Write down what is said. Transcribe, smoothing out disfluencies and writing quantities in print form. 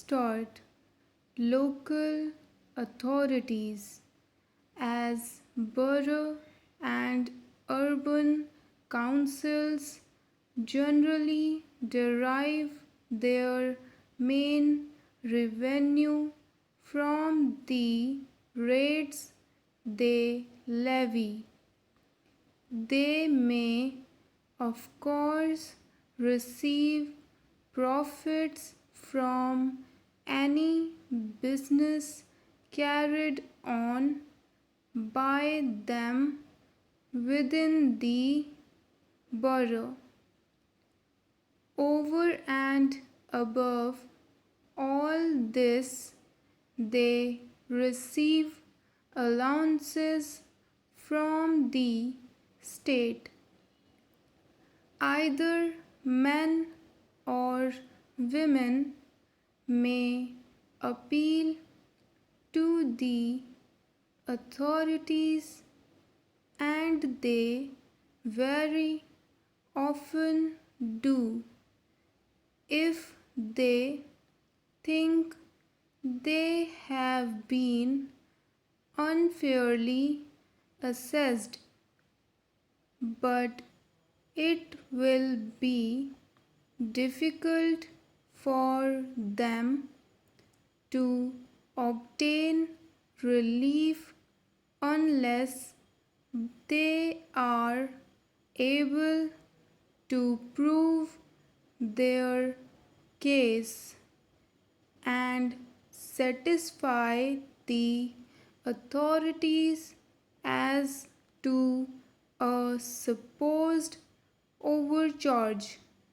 extort local authorities as borough and urban councils generally derive their main revenue from the rates they levy. They may, of course, receive profits from any business carried on by them within the borough. Over and above all this, they receive allowances from the state. Either men or women may appeal to the authorities, and they very often do if they think they have been unfairly assessed, but it will be difficult for them to obtain relief unless they are able to prove their case and satisfy the authorities as to a supposed overcharge.